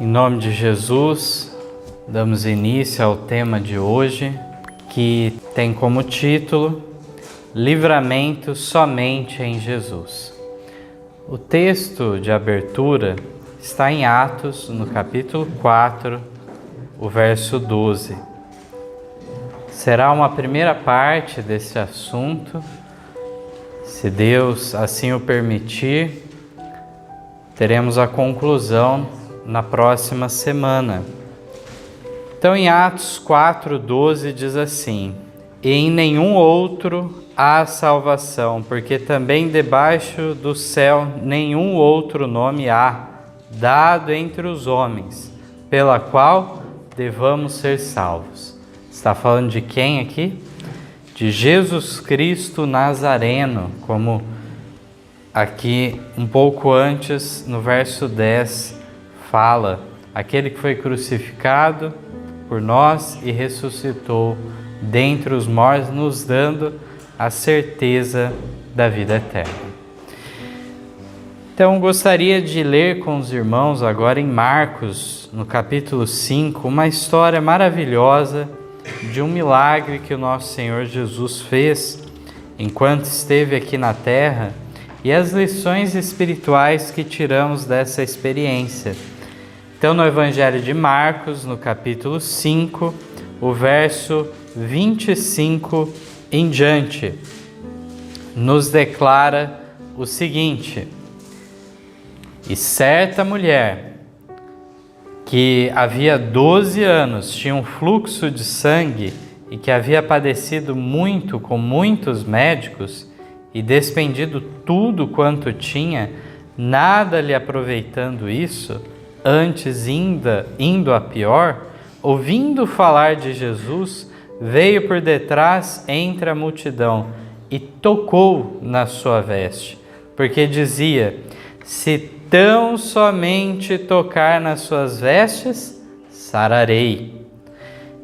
Em nome de Jesus, damos início ao tema de hoje, que tem como título Livramento somente em Jesus. O texto de abertura está em Atos, no capítulo 4, o verso 12. Será uma primeira parte desse assunto. Se Deus assim o permitir, teremos a conclusão na próxima semana. Então, em Atos 4:12 diz assim: E em nenhum outro há salvação, porque também debaixo do céu nenhum outro nome há, dado entre os homens, pela qual devamos ser salvos. Está falando de quem aqui? De Jesus Cristo Nazareno, como aqui um pouco antes, no verso 10, fala, aquele que foi crucificado por nós e ressuscitou dentre os mortos, nos dando a certeza da vida eterna. Então, gostaria de ler com os irmãos agora em Marcos, no capítulo 5, uma história maravilhosa de um milagre que o nosso Senhor Jesus fez enquanto esteve aqui na terra e as lições espirituais que tiramos dessa experiência. Então, no Evangelho de Marcos, no capítulo 5, o verso 25 em diante, nos declara o seguinte: E certa mulher, que havia 12 anos tinha um fluxo de sangue e que havia padecido muito com muitos médicos e despendido tudo quanto tinha, nada lhe aproveitando isso, antes indo a pior, ouvindo falar de Jesus, veio por detrás entre a multidão e tocou na sua veste, porque dizia: se tão somente tocar nas suas vestes, sararei.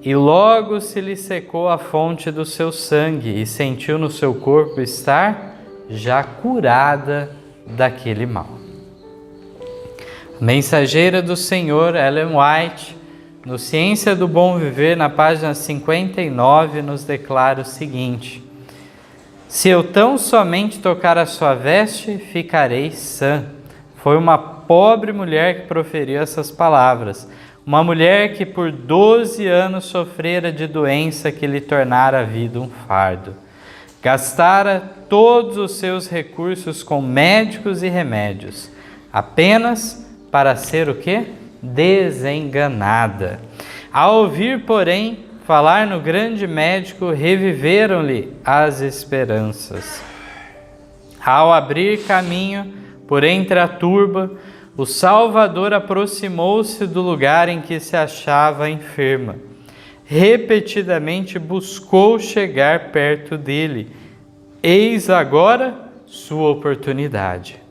E logo se lhe secou a fonte do seu sangue e sentiu no seu corpo estar já curada daquele mal. Mensageira do Senhor, Ellen White, no Ciência do Bom Viver, na página 59, nos declara o seguinte: se eu tão somente tocar a sua veste, ficarei sã. Foi uma pobre mulher que proferiu essas palavras, uma mulher que por 12 anos sofrera de doença que lhe tornara a vida um fardo. Gastara todos os seus recursos com médicos e remédios, apenas para ser o quê? Desenganada. Ao ouvir, porém, falar no grande médico, reviveram-lhe as esperanças. Ao abrir caminho por entre a turba, o Salvador aproximou-se do lugar em que se achava enferma. Repetidamente buscou chegar perto dele. Eis agora sua oportunidade.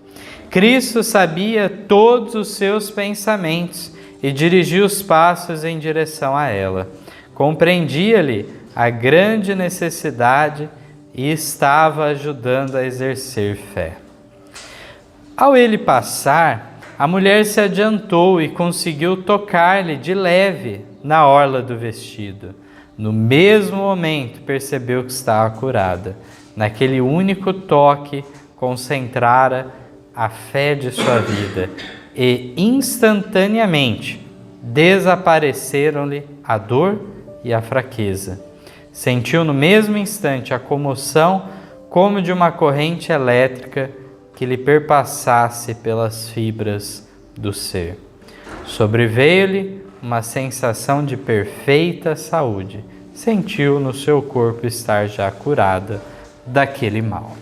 Cristo sabia todos os seus pensamentos e dirigiu os passos em direção a ela. Compreendia-lhe a grande necessidade e estava ajudando a exercer fé. Ao ele passar, a mulher se adiantou e conseguiu tocar-lhe de leve na orla do vestido. No mesmo momento, percebeu que estava curada. Naquele único toque, concentrara a fé de sua vida e instantaneamente desapareceram-lhe a dor e a fraqueza. Sentiu no mesmo instante a comoção como de uma corrente elétrica que lhe perpassasse pelas fibras do ser. Sobreveio-lhe uma sensação de perfeita saúde. Sentiu no seu corpo estar já curada daquele mal.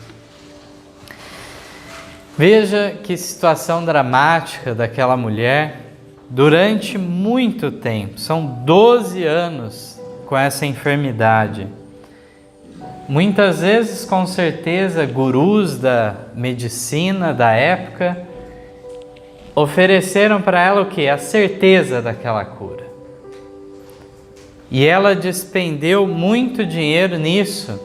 Veja que situação dramática daquela mulher durante muito tempo. São 12 anos com essa enfermidade. Muitas vezes, com certeza, gurus da medicina da época ofereceram para ela o quê? A certeza daquela cura. E ela despendeu muito dinheiro nisso,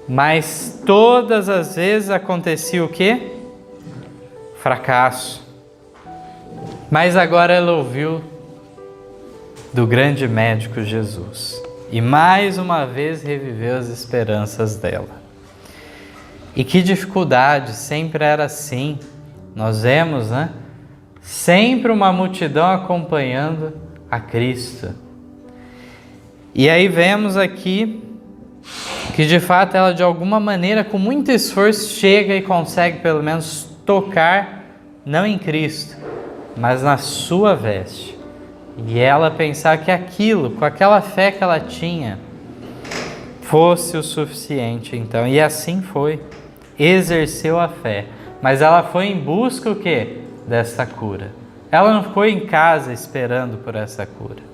mas todas as vezes acontecia o quê? Fracasso. Mas agora ela ouviu do grande médico Jesus e mais uma vez reviveu as esperanças dela. E que dificuldade, sempre era assim. Nós vemos, né? Sempre uma multidão acompanhando a Cristo. E aí vemos aqui que de fato ela de alguma maneira, com muito esforço, chega e consegue pelo menos tocar, não em Cristo, mas na sua veste. E ela pensar que aquilo, com aquela fé que ela tinha, fosse o suficiente então. E assim foi. Exerceu a fé. Mas ela foi em busca o quê? Dessa cura. Ela não ficou em casa esperando por essa cura.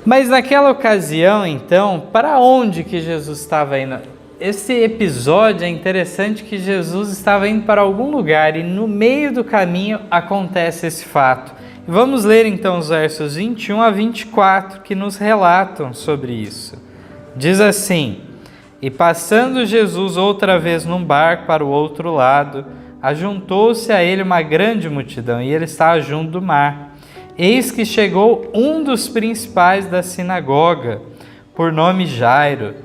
Mas naquela ocasião, então, para onde que Jesus estava indo? Esse episódio é interessante que Jesus estava indo para algum lugar e no meio do caminho acontece esse fato. Vamos ler então os versos 21 a 24 que nos relatam sobre isso. Diz assim: E passando Jesus outra vez num barco para o outro lado, ajuntou-se a ele uma grande multidão e ele estava junto do mar. Eis que chegou um dos principais da sinagoga, por nome Jairo,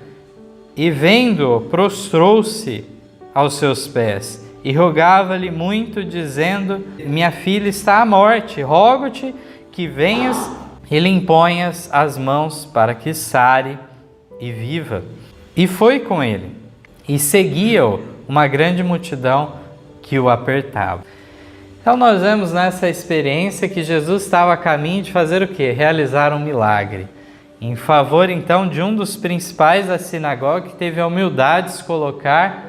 e vendo-o, prostrou-se aos seus pés e rogava-lhe muito, dizendo: Minha filha está à morte, rogo-te que venhas e lhe imponhas as mãos para que sare e viva. E foi com ele, e seguia-o uma grande multidão que o apertava. Então nós vemos nessa experiência que Jesus estava a caminho de fazer o quê? Realizar um milagre. Em favor então de um dos principais da sinagoga que teve a humildade de se colocar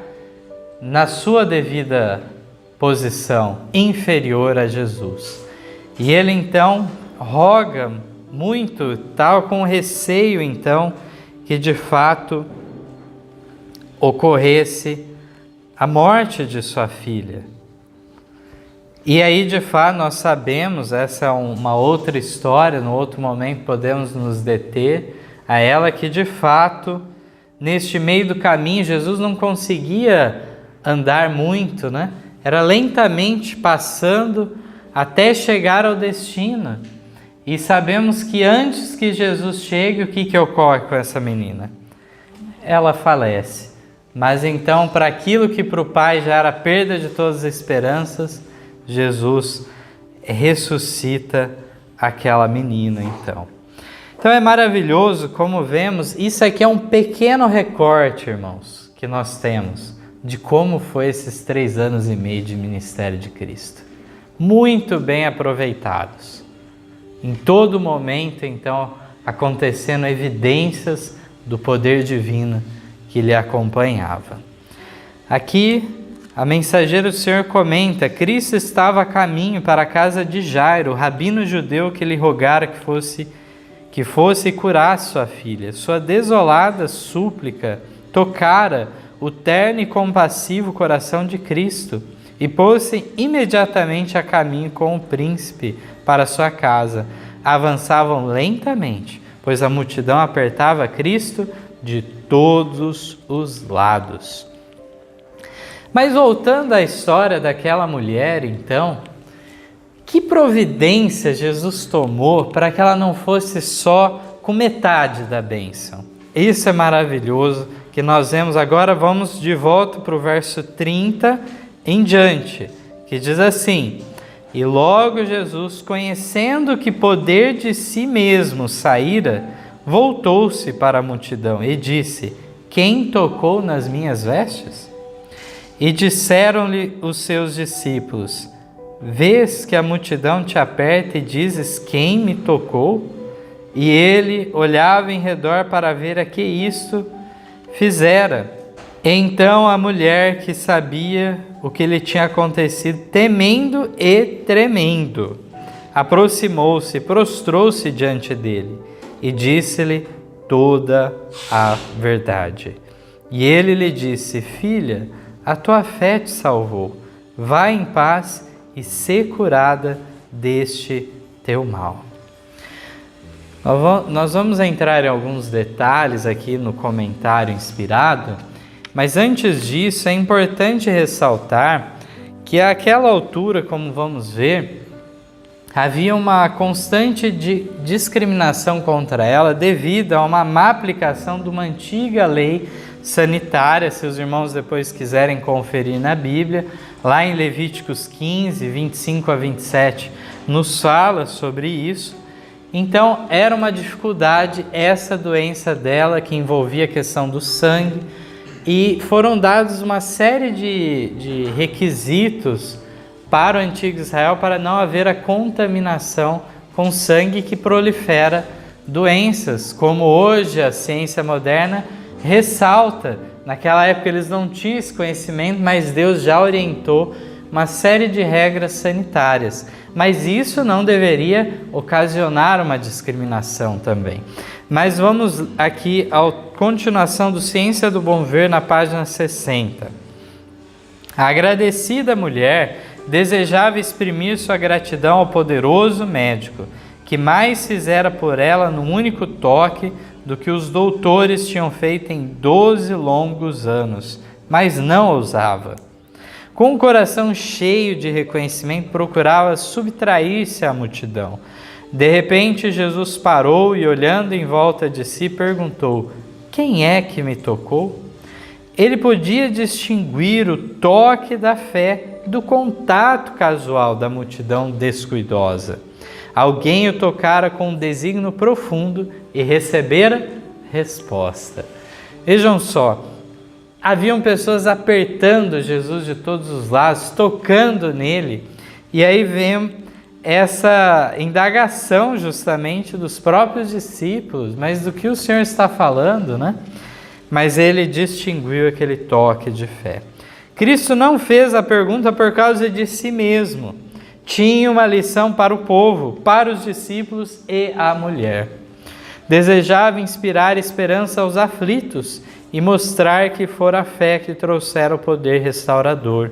na sua devida posição, inferior a Jesus. E ele então roga muito, tal com receio então que de fato ocorresse a morte de sua filha. E aí, de fato, nós sabemos, essa é uma outra história, no outro momento podemos nos deter a ela, que de fato, neste meio do caminho, Jesus não conseguia andar muito, né? Era lentamente passando até chegar ao destino. E sabemos que antes que Jesus chegue, o que ocorre com essa menina? Ela falece. Mas então, para aquilo que para o pai já era a perda de todas as esperanças, Jesus ressuscita aquela menina, então. Então é maravilhoso como vemos, isso aqui é um pequeno recorte, irmãos, que nós temos de como foi esses 3 anos e meio de ministério de Cristo. Muito bem aproveitados. Em todo momento, então, acontecendo evidências do poder divino que lhe acompanhava. Aqui, a mensageira do Senhor comenta: Cristo estava a caminho para a casa de Jairo, o rabino judeu que lhe rogara que fosse e curasse sua filha. Sua desolada súplica tocara o terno e compassivo coração de Cristo e pôs-se imediatamente a caminho com o príncipe para sua casa. Avançavam lentamente, pois a multidão apertava Cristo de todos os lados. Mas voltando à história daquela mulher, então, que providência Jesus tomou para que ela não fosse só com metade da bênção? Isso é maravilhoso, que nós vemos agora. Vamos de volta para o verso 30 em diante, que diz assim: E logo Jesus, conhecendo que poder de si mesmo saíra, voltou-se para a multidão e disse: Quem tocou nas minhas vestes? E disseram-lhe os seus discípulos: Vês que a multidão te aperta e dizes: Quem me tocou? E ele olhava em redor para ver a que isto fizera. Então a mulher, que sabia o que lhe tinha acontecido, temendo e tremendo, aproximou-se, prostrou-se diante dele e disse-lhe toda a verdade. E ele lhe disse: Filha, a tua fé te salvou. Vai em paz e sê curada deste teu mal. Nós vamos entrar em alguns detalhes aqui no comentário inspirado, mas antes disso é importante ressaltar que àquela altura, como vamos ver, havia uma constante discriminação contra ela devido a uma má aplicação de uma antiga lei sanitária. Se os irmãos depois quiserem conferir na Bíblia, lá em Levíticos 15, 25 a 27, nos fala sobre isso. Então, era uma dificuldade essa doença dela, que envolvia a questão do sangue, e foram dados uma série de requisitos para o antigo Israel para não haver a contaminação com sangue que prolifera doenças, como hoje a ciência moderna ressalta. Naquela época eles não tinham esse conhecimento, mas Deus já orientou uma série de regras sanitárias. Mas isso não deveria ocasionar uma discriminação também. Mas vamos aqui à continuação do Ciência do Bom Ver, na página 60. A agradecida mulher desejava exprimir sua gratidão ao poderoso médico, que mais fizera por ela num único toque do que os doutores tinham feito em 12 longos anos, mas não ousava. Com o coração cheio de reconhecimento, procurava subtrair-se à multidão. De repente, Jesus parou e, olhando em volta de si, perguntou: quem é que me tocou? Ele podia distinguir o toque da fé do contato casual da multidão descuidosa. Alguém o tocara com um desígnio profundo e recebera resposta. Vejam só, haviam pessoas apertando Jesus de todos os lados, tocando nele, e aí vem essa indagação justamente dos próprios discípulos, mas do que o Senhor está falando, né? Mas ele distinguiu aquele toque de fé. Cristo não fez a pergunta por causa de si mesmo. Tinha uma lição para o povo, para os discípulos e a mulher. Desejava inspirar esperança aos aflitos e mostrar que fora a fé que trouxera o poder restaurador.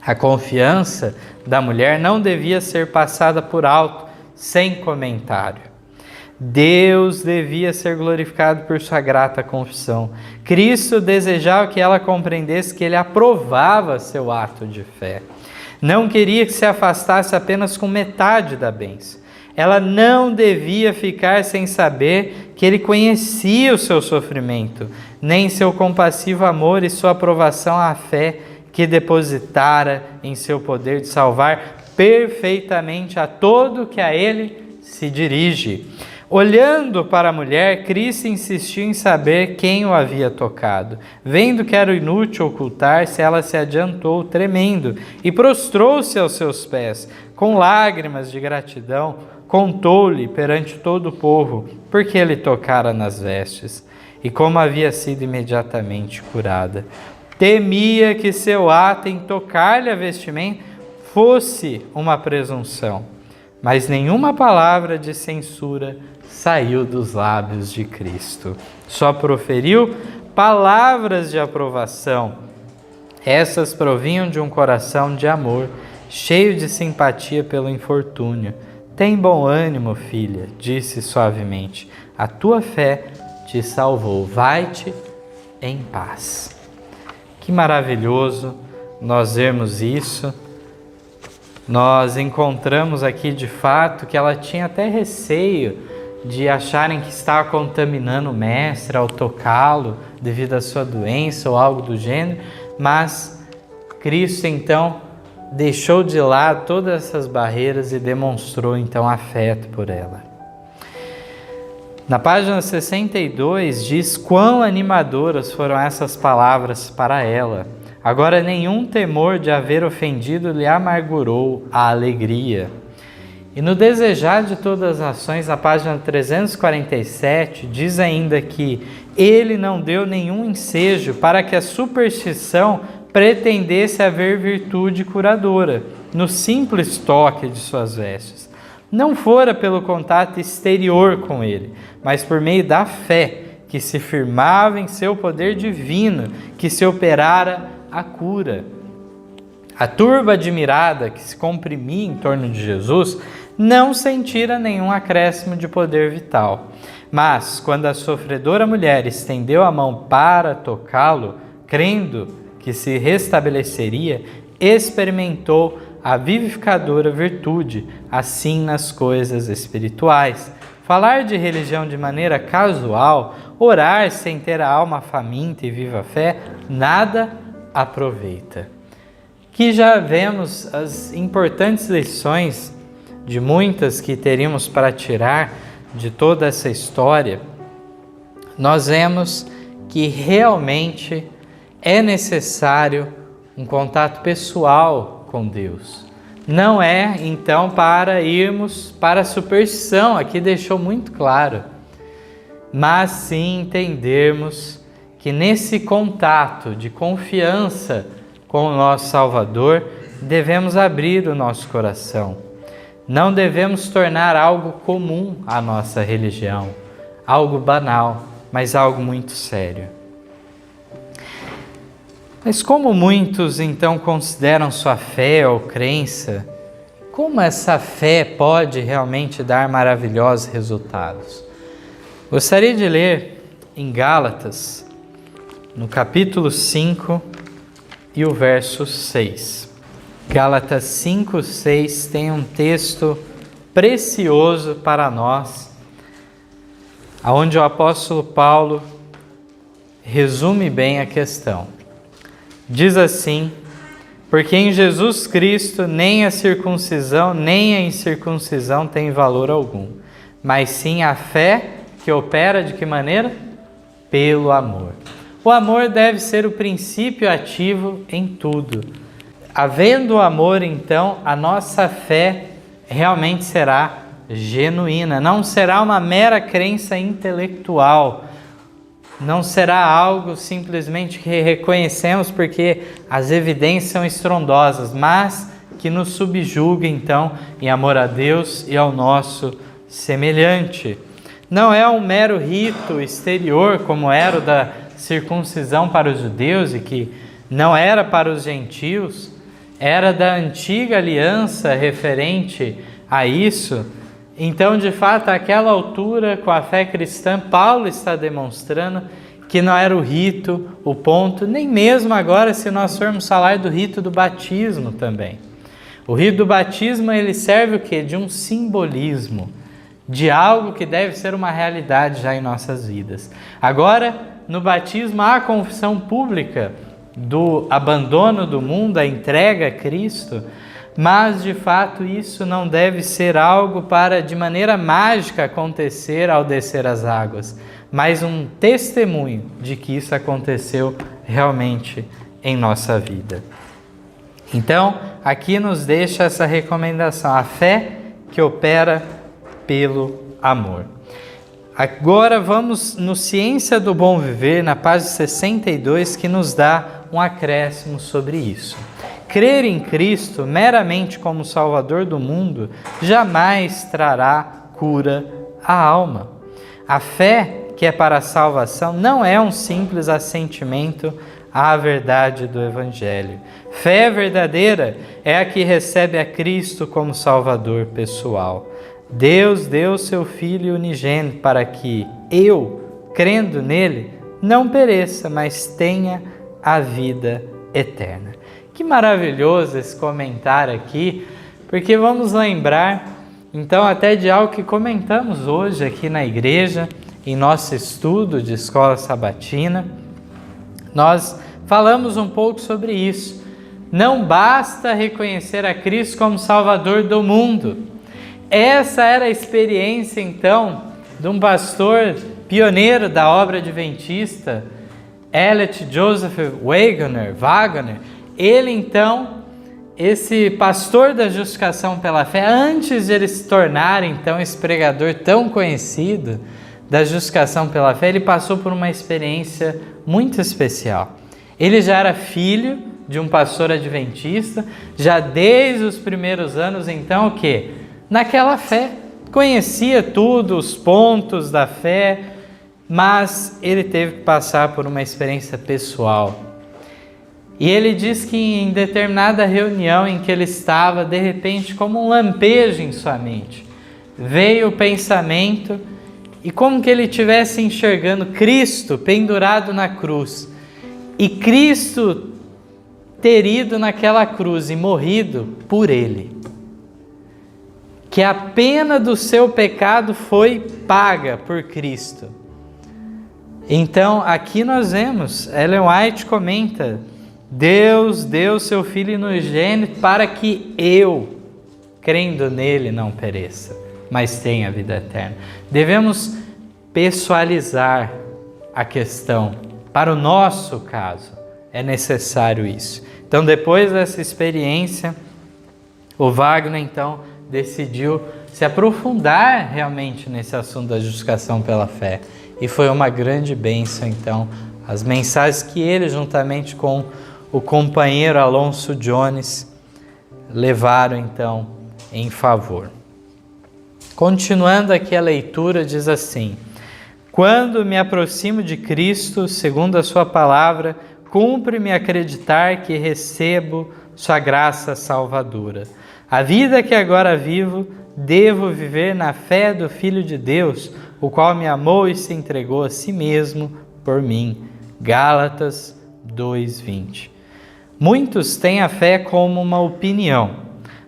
A confiança da mulher não devia ser passada por alto, sem comentário. Deus devia ser glorificado por sua grata confissão. Cristo desejava que ela compreendesse que ele aprovava seu ato de fé. Não queria que se afastasse apenas com metade da bênção. Ela não devia ficar sem saber que ele conhecia o seu sofrimento, nem seu compassivo amor e sua aprovação à fé que depositara em seu poder de salvar perfeitamente a todo que a ele se dirige. Olhando para a mulher, Cristo insistiu em saber quem o havia tocado. Vendo que era inútil ocultar-se, ela se adiantou, tremendo, e prostrou-se aos seus pés. Com lágrimas de gratidão, contou-lhe perante todo o povo, porque ele tocara nas vestes, e como havia sido imediatamente curada. Temia que seu ato em tocar-lhe a vestimenta fosse uma presunção, mas nenhuma palavra de censura saiu dos lábios de Cristo. Só proferiu palavras de aprovação. Essas provinham de um coração de amor, cheio de simpatia pelo infortúnio. Tem bom ânimo, filha, disse suavemente. A tua fé te salvou. Vai-te em paz. Que maravilhoso nós vermos isso. Nós encontramos aqui de fato que ela tinha até receio de acharem que estava contaminando o mestre ao tocá-lo devido à sua doença ou algo do gênero, mas Cristo então deixou de lado todas essas barreiras e demonstrou então afeto por ela. Na página 62 diz quão animadoras foram essas palavras para ela. Agora nenhum temor de haver ofendido lhe amargurou a alegria. E no desejar de todas as ações, na página 347, diz ainda que ele não deu nenhum ensejo para que a superstição pretendesse haver virtude curadora no simples toque de suas vestes. Não fora pelo contato exterior com ele, mas por meio da fé que se firmava em seu poder divino, que se operara a cura. A turba admirada que se comprimia em torno de Jesus não sentira nenhum acréscimo de poder vital. Mas, quando a sofredora mulher estendeu a mão para tocá-lo, crendo que se restabeleceria, experimentou a vivificadora virtude, assim nas coisas espirituais. Falar de religião de maneira casual, orar sem ter a alma faminta e viva fé, nada aproveita. Que já vemos as importantes lições de muitas que teríamos para tirar de toda essa história. Nós vemos que realmente é necessário um contato pessoal com Deus. Não é, então, para irmos para a superstição, aqui deixou muito claro, mas sim entendermos que nesse contato de confiança com o nosso Salvador, devemos abrir o nosso coração. Não devemos tornar algo comum a nossa religião, algo banal, mas algo muito sério. Mas como muitos então consideram sua fé ou crença, como essa fé pode realmente dar maravilhosos resultados? Gostaria de ler em Gálatas, no capítulo 5 e o verso 6. Gálatas 5, 6 tem um texto precioso para nós, onde o apóstolo Paulo resume bem a questão. Diz assim: porque em Jesus Cristo nem a circuncisão nem a incircuncisão tem valor algum, mas sim a fé que opera de que maneira? Pelo amor. O amor deve ser o princípio ativo em tudo. Havendo o amor, então, a nossa fé realmente será genuína, não será uma mera crença intelectual, não será algo simplesmente que reconhecemos porque as evidências são estrondosas, mas que nos subjuga, então, em amor a Deus e ao nosso semelhante. Não é um mero rito exterior, como era o da circuncisão para os judeus e que não era para os gentios, era da antiga aliança referente a isso. Então, de fato, àquela altura, com a fé cristã, Paulo está demonstrando que não era o rito, o ponto, nem mesmo agora se nós formos falar do rito do batismo também. O rito do batismo, ele serve o quê? De um simbolismo, de algo que deve ser uma realidade já em nossas vidas. Agora, no batismo, há a confissão pública do abandono do mundo, a entrega a Cristo, mas de fato isso não deve ser algo para de maneira mágica acontecer ao descer as águas, mas um testemunho de que isso aconteceu realmente em nossa vida. Então, aqui nos deixa essa recomendação, a fé que opera pelo amor. Agora vamos no Ciência do Bom Viver, na página 62, que nos dá um acréscimo sobre isso. Crer em Cristo meramente como Salvador do mundo jamais trará cura à alma. A fé que é para a salvação não é um simples assentimento à verdade do Evangelho. Fé verdadeira é a que recebe a Cristo como Salvador pessoal. Deus deu seu Filho unigênito para que eu, crendo nele, não pereça, mas tenha a vida eterna. Que maravilhoso esse comentário aqui, porque vamos lembrar, então, até de algo que comentamos hoje aqui na igreja, em nosso estudo de escola sabatina. Nós falamos um pouco sobre isso. Não basta reconhecer a Cristo como Salvador do mundo. Essa era a experiência, então, de um pastor pioneiro da obra adventista, Elliot Joseph Waggoner. Ele, então, esse pastor da justificação pela fé, antes de ele se tornar, então, esse pregador tão conhecido da justificação pela fé, ele passou por uma experiência muito especial. Ele já era filho de um pastor adventista, já desde os primeiros anos, então, o quê? Naquela fé, conhecia tudo, os pontos da fé, mas ele teve que passar por uma experiência pessoal. E ele diz que em determinada reunião em que ele estava, de repente, como um lampejo em sua mente, veio o pensamento e como que ele estivesse enxergando Cristo pendurado na cruz. E Cristo ter ido naquela cruz e morrido por ele. Que a pena do seu pecado foi paga por Cristo. Então, aqui nós vemos, Ellen White comenta, Deus deu seu Filho unigênito para que eu, crendo nele, não pereça, mas tenha vida eterna. Devemos pessoalizar a questão. Para o nosso caso, é necessário isso. Então, depois dessa experiência, o Wagner, então, decidiu se aprofundar realmente nesse assunto da justificação pela fé. E foi uma grande bênção, então, as mensagens que ele, juntamente com o companheiro Alonso Jones, levaram, então, em favor. Continuando aqui a leitura, diz assim: quando me aproximo de Cristo, segundo a sua palavra, cumpre-me acreditar que recebo sua graça salvadora. A vida que agora vivo, devo viver na fé do Filho de Deus, o qual me amou e se entregou a si mesmo por mim. Gálatas 2:20. Muitos têm a fé como uma opinião.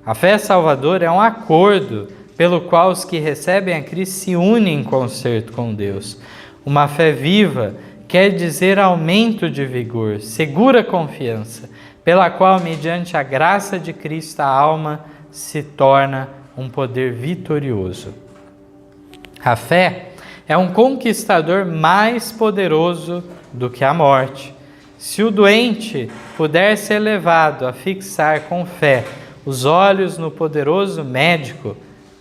A fé salvadora é um acordo pelo qual os que recebem a Cristo se unem em concerto com Deus. Uma fé viva quer dizer aumento de vigor, segura confiança, pela qual, mediante a graça de Cristo, a alma se torna um poder vitorioso. A fé é um conquistador mais poderoso do que a morte. Se o doente puder ser levado a fixar com fé os olhos no poderoso médico,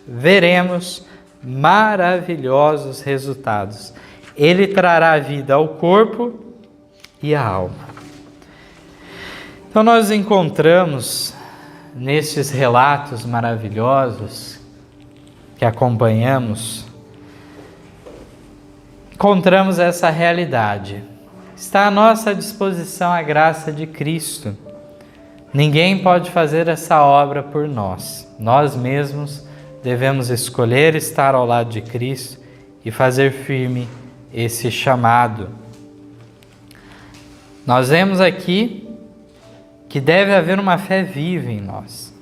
veremos maravilhosos resultados. Ele trará vida ao corpo e à alma. Então nós encontramos nestes relatos maravilhosos que acompanhamos, encontramos essa realidade. Está à nossa disposição a graça de Cristo. Ninguém pode fazer essa obra por nós. Nós mesmos devemos escolher estar ao lado de Cristo e fazer firme esse chamado. Nós vemos aqui que deve haver uma fé viva em nós.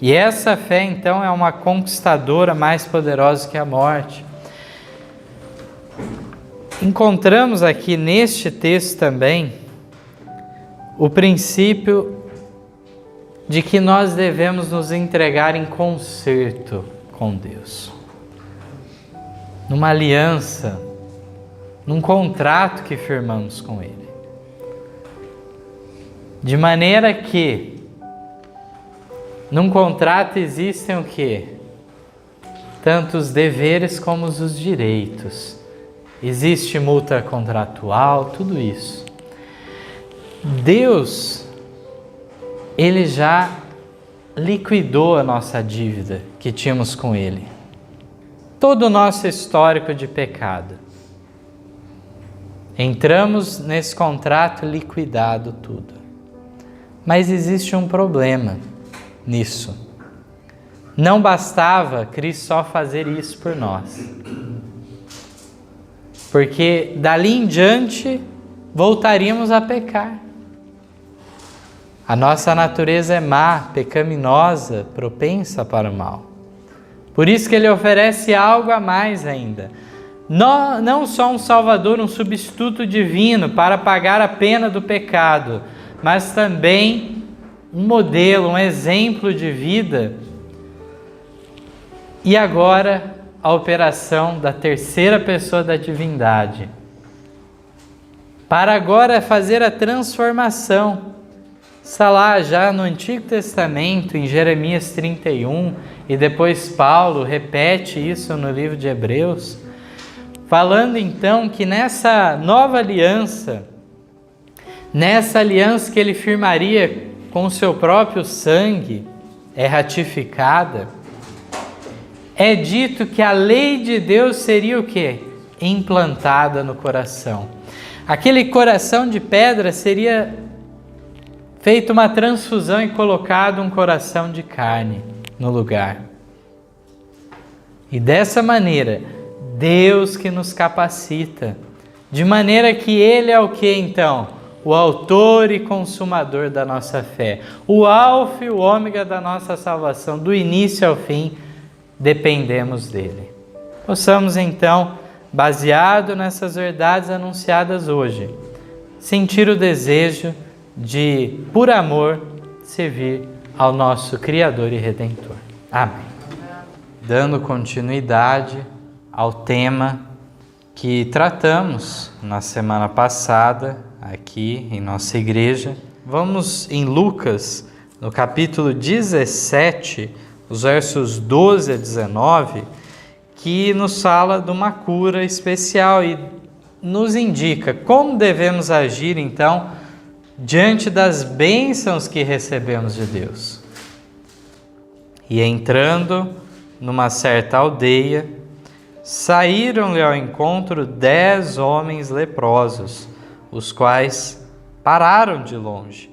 E essa fé, então, é uma conquistadora mais poderosa que a morte. Encontramos aqui neste texto também o princípio de que nós devemos nos entregar em concerto com Deus. Numa aliança, num contrato que firmamos com Ele. De maneira que, num contrato existem o quê? Tanto os deveres como os direitos. Existe multa contratual, tudo isso. Deus, Ele já liquidou a nossa dívida que tínhamos com Ele. Todo o nosso histórico de pecado. Entramos nesse contrato liquidado tudo. Mas existe um problema nisso. Não bastava Cristo só fazer isso por nós. Porque dali em diante voltaríamos a pecar. A nossa natureza é má, pecaminosa, propensa para o mal. Por isso que Ele oferece algo a mais ainda. Não só um Salvador, um substituto divino para pagar a pena do pecado, mas também um modelo, um exemplo de vida. E agora, a operação da terceira pessoa da divindade. Para agora fazer a transformação. Está lá já no Antigo Testamento, em Jeremias 31, e depois Paulo repete isso no livro de Hebreus, falando então que nessa nova aliança, nessa aliança que ele firmaria com o seu próprio sangue, é ratificada, é dito que a lei de Deus seria o quê? Implantada no coração. Aquele coração de pedra seria feita uma transfusão e colocado um coração de carne no lugar. E dessa maneira, Deus que nos capacita, de maneira que Ele é o que então? o autor e consumador da nossa fé, o alfa e o ômega da nossa salvação, do início ao fim, dependemos dele. Possamos então, baseado nessas verdades anunciadas hoje, sentir o desejo de, por amor, servir ao nosso Criador e Redentor. Amém. Dando continuidade ao tema que tratamos na semana passada, aqui em nossa igreja, vamos em Lucas, no capítulo 17, os versos 12 a 19, que nos fala de uma cura especial e nos indica como devemos agir, então, diante das bênçãos que recebemos de Deus. E entrando numa certa aldeia, saíram-lhe ao encontro 10 homens leprosos, os quais pararam de longe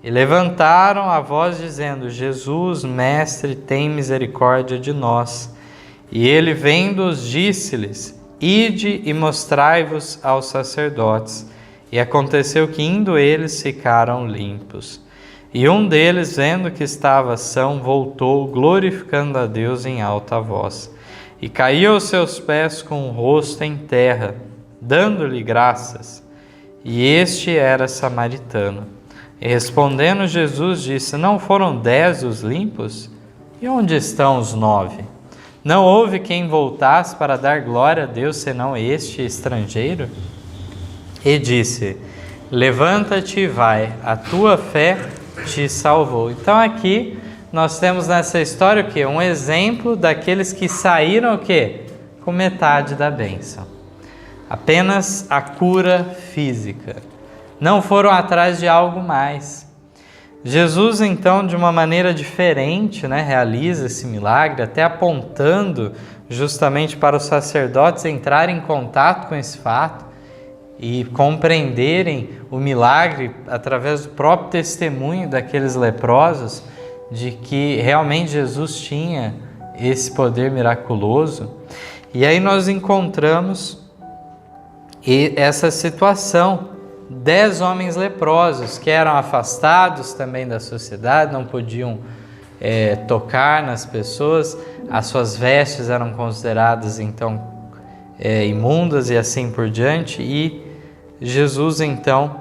e levantaram a voz dizendo: Jesus, Mestre, tem misericórdia de nós. E ele, vendo-os, disse-lhes: Ide e mostrai-vos aos sacerdotes. E aconteceu que, indo eles, ficaram limpos. E um deles, vendo que estava são, voltou, glorificando a Deus em alta voz. E caiu aos seus pés com o rosto em terra, dando-lhe graças. E este era samaritano. E respondendo Jesus, disse: Não foram 10 os limpos? E onde estão os 9? Não houve quem voltasse para dar glória a Deus, senão este estrangeiro? E disse: Levanta-te e vai, a tua fé te salvou. Então aqui nós temos nessa história o quê? Um exemplo daqueles que saíram o quê? Com metade da bênção. Apenas a cura física. Não foram atrás de algo mais. Jesus, então, de uma maneira diferente, realiza esse milagre, até apontando justamente para os sacerdotes entrarem em contato com esse fato e compreenderem o milagre através do próprio testemunho daqueles leprosos, de que realmente Jesus tinha esse poder miraculoso. E aí nós encontramos essa situação, 10 homens leprosos que eram afastados também da sociedade, não podiam tocar nas pessoas, as suas vestes eram consideradas então imundas e assim por diante, e Jesus então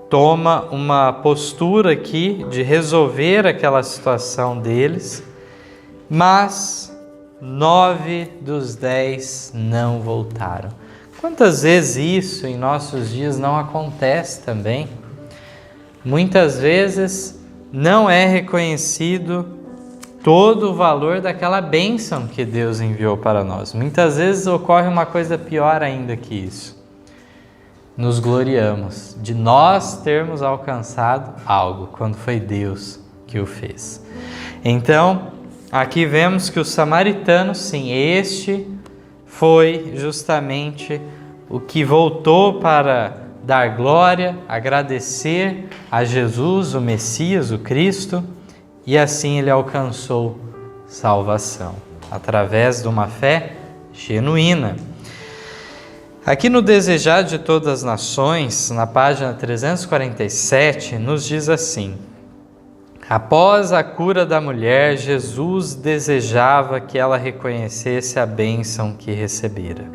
toma uma postura aqui de resolver aquela situação deles, mas 9 dos 10 não voltaram. Quantas vezes isso em nossos dias não acontece também? Muitas vezes não é reconhecido todo o valor daquela bênção que Deus enviou para nós. Muitas vezes ocorre uma coisa pior ainda que isso. Nos gloriamos de nós termos alcançado algo, quando foi Deus que o fez. Então, aqui vemos que o samaritano, sim, este foi justamente o que voltou para dar glória, agradecer a Jesus, o Messias, o Cristo, e assim ele alcançou salvação, através de uma fé genuína. Aqui no Desejar de Todas as Nações, na página 347, nos diz assim: após a cura da mulher, Jesus desejava que ela reconhecesse a bênção que recebera.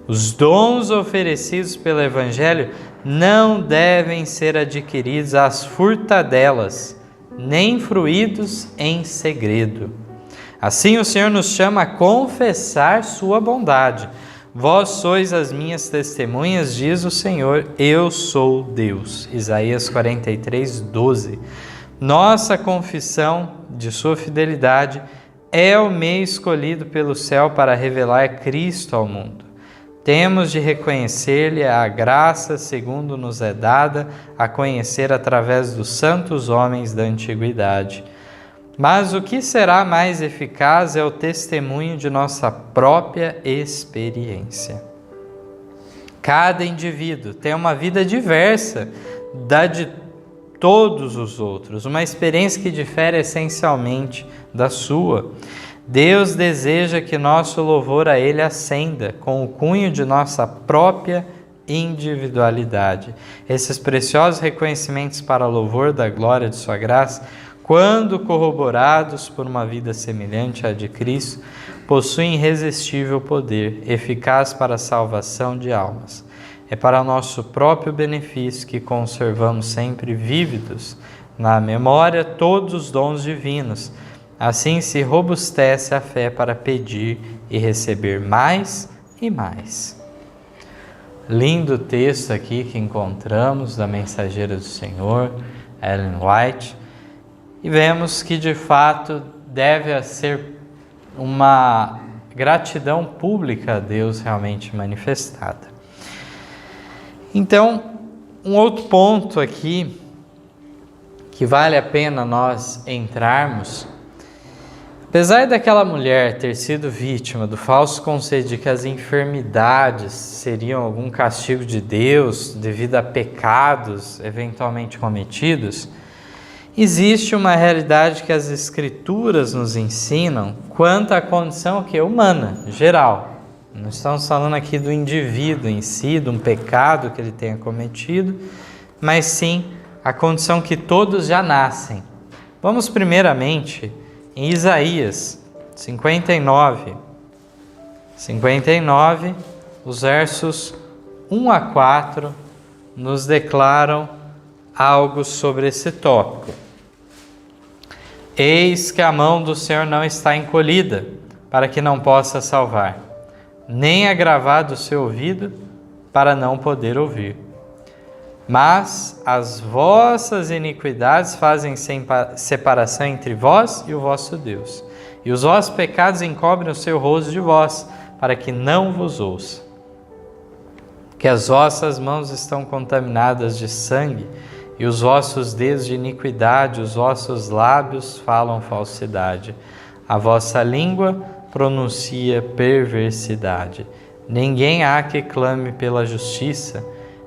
Os dons oferecidos pelo Evangelho não devem ser adquiridos às furtadelas, nem fruídos em segredo. Assim o Senhor nos chama a confessar sua bondade. Vós sois as minhas testemunhas, diz o Senhor, eu sou Deus. Isaías 43, 12. Nossa confissão de sua fidelidade é o meio escolhido pelo céu para revelar Cristo ao mundo. Temos de reconhecer-lhe a graça segundo nos é dada a conhecer através dos santos homens da antiguidade. Mas o que será mais eficaz é o testemunho de nossa própria experiência. Cada indivíduo tem uma vida diversa da de todos os outros, uma experiência que difere essencialmente da sua. Deus deseja que nosso louvor a Ele ascenda com o cunho de nossa própria individualidade. Esses preciosos reconhecimentos para louvor da glória de sua graça, quando corroborados por uma vida semelhante à de Cristo, possuem irresistível poder, eficaz para a salvação de almas. É para nosso próprio benefício que conservamos sempre vívidos na memória todos os dons divinos. Assim se robustece a fé para pedir e receber mais e mais. Lindo texto aqui que encontramos da Mensageira do Senhor, Ellen White, e vemos que de fato deve ser uma gratidão pública a Deus realmente manifestada. Então, um outro ponto aqui que vale a pena nós entrarmos, apesar daquela mulher ter sido vítima do falso conceito de que as enfermidades seriam algum castigo de Deus devido a pecados eventualmente cometidos, existe uma realidade que as Escrituras nos ensinam quanto à condição humana, geral. Não estamos falando aqui do indivíduo em si, de um pecado que ele tenha cometido, mas sim a condição que todos já nascem. Vamos primeiramente em Isaías 59, os versos 1 a 4 nos declaram algo sobre esse tópico. Eis que a mão do Senhor não está encolhida, para que não possa salvar, nem agravado o seu ouvido, para não poder ouvir. Mas as vossas iniquidades fazem separação entre vós e o vosso Deus, e os vossos pecados encobrem o seu rosto de vós, para que não vos ouça. Que as vossas mãos estão contaminadas de sangue, e os vossos dedos de iniquidade, os vossos lábios falam falsidade. A vossa língua pronuncia perversidade. Ninguém há que clame pela justiça,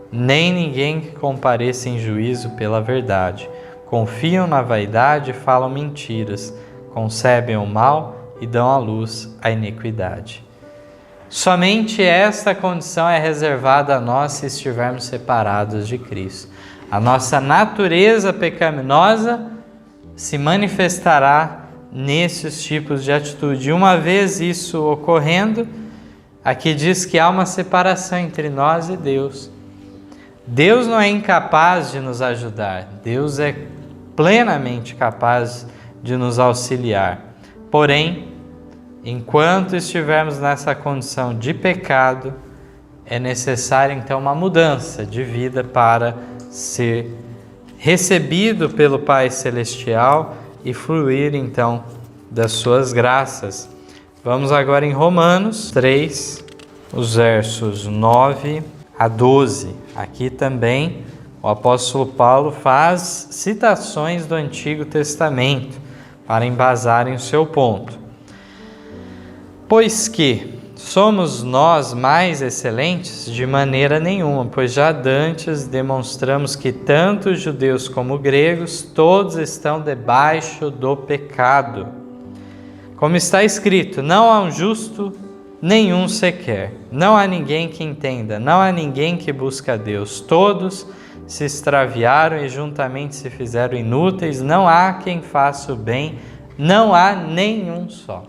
nem ninguém que compareça em juízo pela verdade. Confiam na vaidade e falam mentiras, concebem o mal e dão à luz a iniquidade. Somente esta condição é reservada a nós se estivermos separados de Cristo. A nossa natureza pecaminosa se manifestará nesses tipos de atitude. E uma vez isso ocorrendo, aqui diz que há uma separação entre nós e Deus. Deus não é incapaz de nos ajudar, Deus é plenamente capaz de nos auxiliar. Porém, enquanto estivermos nessa condição de pecado, é necessária então uma mudança de vida para ser recebido pelo Pai Celestial e fluir então das suas graças. Vamos agora em Romanos 3, os versos 9 a 12. Aqui também o apóstolo Paulo faz citações do Antigo Testamento para embasarem o seu ponto. Pois que somos nós mais excelentes? De maneira nenhuma, pois já dantes demonstramos que tanto os judeus como os gregos, todos estão debaixo do pecado. Como está escrito, não há um justo nenhum sequer, não há ninguém que entenda, não há ninguém que busque a Deus. Todos se extraviaram e juntamente se fizeram inúteis, não há quem faça o bem, não há nenhum só.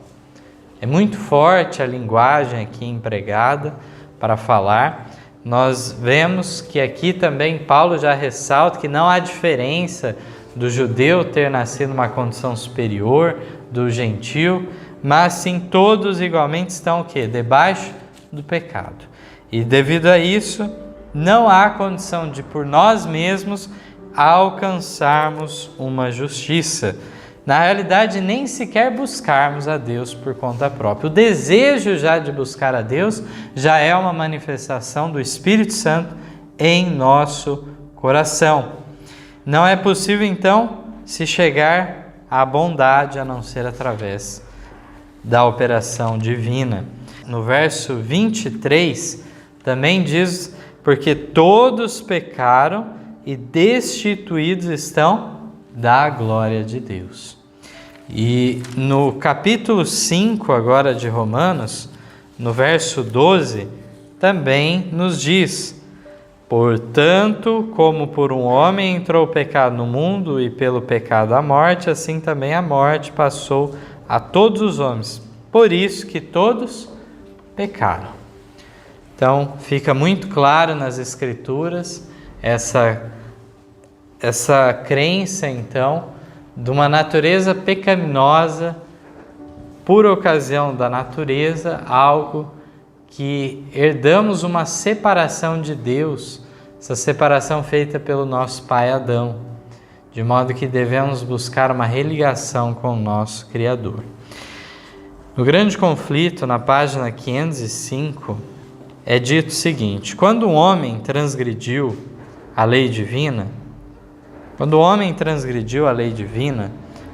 É muito forte a linguagem aqui empregada para falar. Nós vemos que aqui também Paulo já ressalta que não há diferença do judeu ter nascido numa condição superior, do gentil, mas sim todos igualmente estão o quê? Debaixo do pecado. E devido a isso, não há condição de por nós mesmos alcançarmos uma justiça. Na realidade, nem sequer buscarmos a Deus por conta própria. O desejo já de buscar a Deus já é uma manifestação do Espírito Santo em nosso coração. Não é possível, então, se chegar à bondade a não ser através da operação divina. No verso 23, também diz, porque todos pecaram e destituídos estão da glória de Deus. E no capítulo 5 agora de Romanos, no verso 12, também nos diz, Portanto, como por um homem entrou o pecado no mundo e pelo pecado a morte, assim também a morte passou a todos os homens. Por isso que todos pecaram. Então, fica muito claro nas Escrituras essa crença, então, de uma natureza pecaminosa por ocasião da natureza, algo que herdamos uma separação de Deus, essa separação feita pelo nosso pai Adão, de modo que devemos buscar uma religação com o nosso Criador. No Grande Conflito, na página 505, é dito o seguinte: quando um homem transgrediu a lei divina,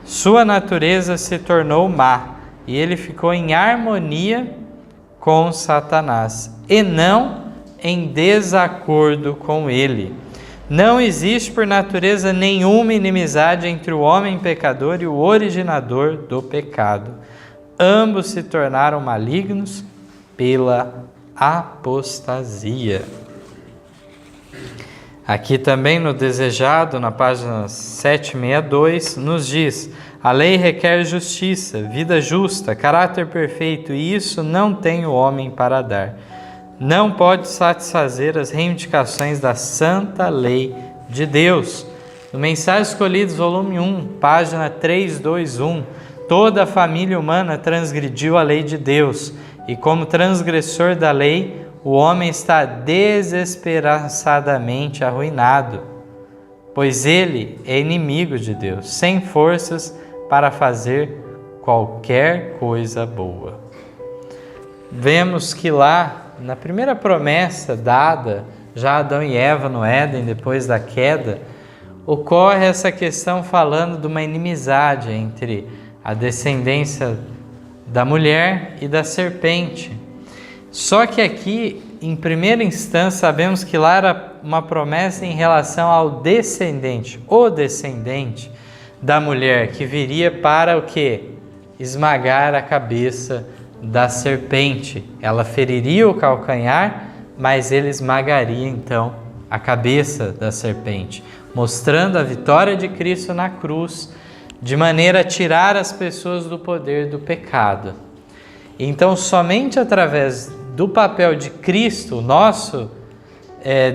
sua natureza se tornou má e ele ficou em harmonia com Satanás e não em desacordo com ele. Não existe por natureza nenhuma inimizade entre o homem pecador e o originador do pecado. Ambos se tornaram malignos pela apostasia. Aqui também no Desejado, na página 762, nos diz: a lei requer justiça, vida justa, caráter perfeito, e isso não tem o homem para dar. Não pode satisfazer as reivindicações da santa lei de Deus. No Mensagens Escolhidas, volume 1, página 321, toda a família humana transgrediu a lei de Deus, e como transgressor da lei, o homem está desesperançadamente arruinado, pois ele é inimigo de Deus, sem forças para fazer qualquer coisa boa. Vemos que lá, na primeira promessa dada, já a Adão e Eva no Éden, depois da queda, ocorre essa questão falando de uma inimizade entre a descendência da mulher e da serpente. Só que aqui, em primeira instância, sabemos que lá era uma promessa em relação ao descendente, o descendente da mulher, que viria para o quê? Esmagar a cabeça da serpente. Ela feriria o calcanhar, mas ele esmagaria então a cabeça da serpente, mostrando a vitória de Cristo na cruz, de maneira a tirar as pessoas do poder do pecado. Então, somente através do papel de Cristo, nosso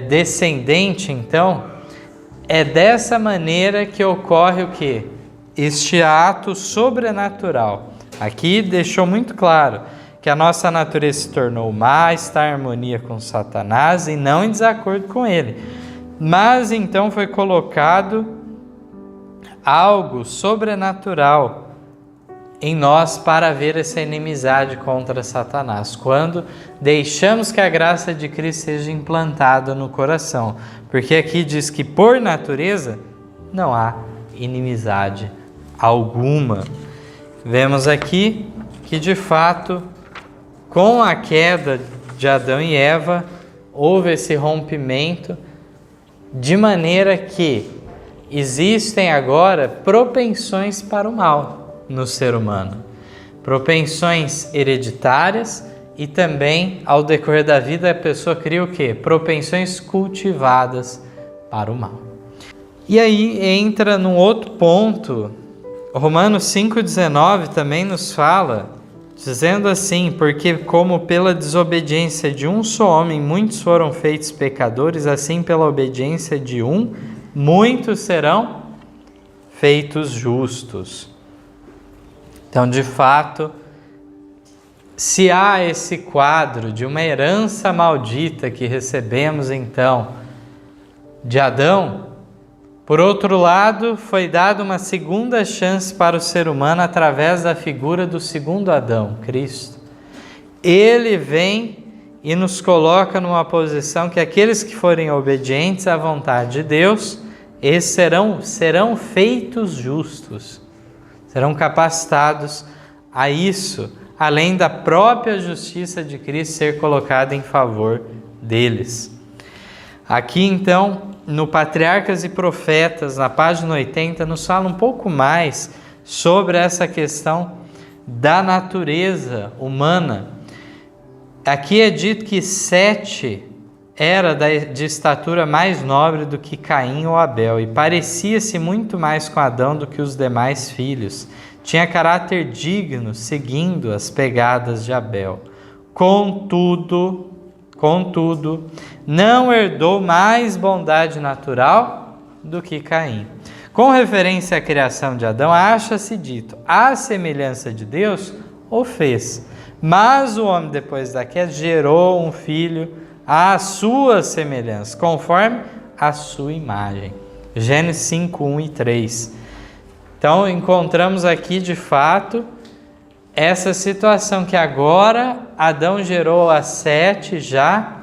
descendente, então, é dessa maneira que ocorre o quê? Este ato sobrenatural. Aqui deixou muito claro que a nossa natureza se tornou má, está em harmonia com Satanás e não em desacordo com ele. Mas então foi colocado algo sobrenatural em nós para haver essa inimizade contra Satanás, quando deixamos que a graça de Cristo seja implantada no coração. Porque aqui diz que por natureza não há inimizade alguma. Vemos aqui que de fato, com a queda de Adão e Eva, houve esse rompimento, de maneira que existem agora propensões para o mal no ser humano. Propensões hereditárias e também, ao decorrer da vida, a pessoa cria o quê? Propensões cultivadas para o mal. E aí entra num outro ponto, Romanos 5,19 também nos fala, dizendo assim: porque como pela desobediência de um só homem muitos foram feitos pecadores, assim pela obediência de um, muitos serão feitos justos. Então, de fato, se há esse quadro de uma herança maldita que recebemos, então, de Adão, por outro lado, foi dada uma segunda chance para o ser humano através da figura do segundo Adão, Cristo. Ele vem e nos coloca numa posição que aqueles que forem obedientes à vontade de Deus, esses serão feitos justos, serão capacitados a isso, além da própria justiça de Cristo ser colocada em favor deles. Aqui então, no Patriarcas e Profetas, na página 80, nos fala um pouco mais sobre essa questão da natureza humana. Aqui é dito que Sete era de estatura mais nobre do que Caim ou Abel, e parecia-se muito mais com Adão do que os demais filhos. Tinha caráter digno, seguindo as pegadas de Abel. Contudo, não herdou mais bondade natural do que Caim. Com referência à criação de Adão, acha-se dito: à semelhança de Deus o fez. Mas o homem, depois da queda, gerou um filho à sua semelhança, conforme a sua imagem. Gênesis 5, 1 e 3. Então, encontramos aqui, de fato, essa situação que agora Adão gerou a Sete já